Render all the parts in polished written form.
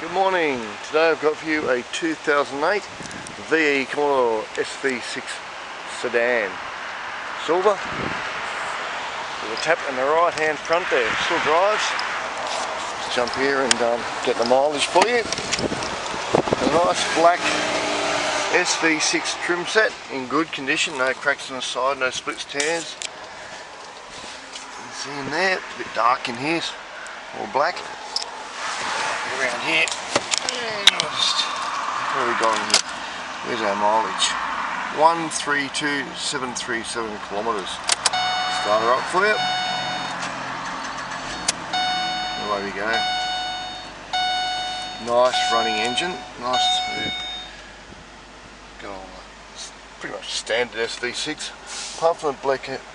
Good morning. Today I've got for you a 2008 VE Commodore SV6 sedan. Silver. With a tap in the right hand front there. Still drives. Let's jump here and get the mileage for you. A nice black SV6 trim set in good condition. No cracks on the side, no splits, tears. You can see in there, a bit dark in here, all black. Around here, and what have we got in here? There's our mileage, 132,737 kilometres. Start her up for you. Away we go. Nice running engine, nice smooth. Got all pretty much standard SV6. Apart from the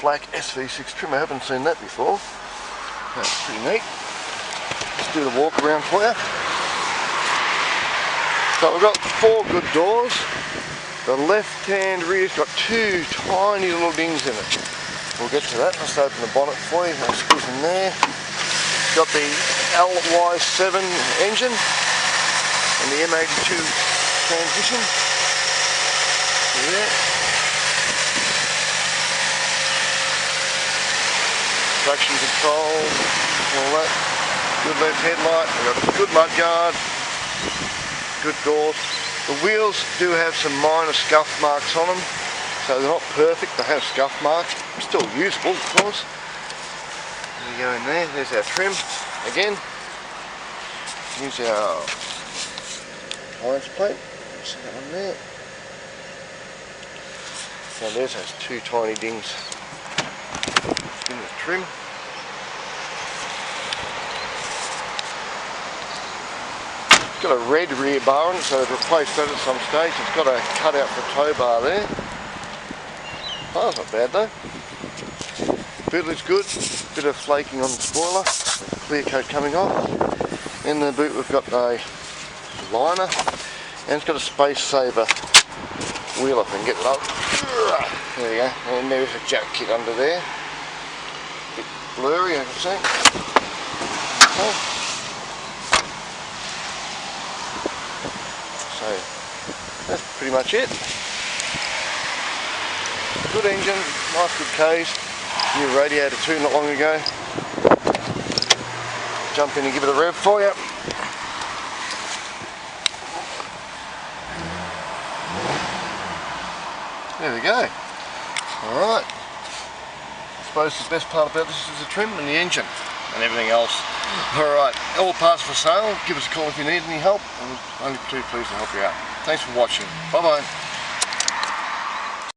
black SV6 trim, I haven't seen that before. That's pretty neat. Let's do the walk around for you. So we've got 4 good doors. The left hand rear's got 2 tiny little dings in it. We'll get to that. Let's open the bonnet for you. That screws in there. Got the LY7 engine and the M82 transmission. There. Traction control, all that. Good left headlight, we've got a good mudguard, good doors. The wheels do have some minor scuff marks on them, so they're not perfect, they have scuff marks, still usable of course. There you go in there, there's our trim again. Here's our appliance plate, see that one there. So there's those 2 tiny dings in the trim. It's got a red rear bar on it, so they've replaced that at some stage. It's got a cutout for a tow bar there. Oh, that's not bad though. Boot looks good. Bit of flaking on the spoiler. Clear coat coming off. In the boot we've got a liner, and it's got a space saver wheel if I can get it up. There you go. And there's a jack kit under there. Bit blurry, I can see. Okay. So that's pretty much it. Good engine, nice good case, new radiator too not long ago. Jump in and give it a rev for you. There we go. Alright. I suppose the best part about this is the trim and the engine and everything else. Alright, all parts for sale. Give us a call if you need any help. I'm only too pleased to help you out. Thanks for watching. Bye bye.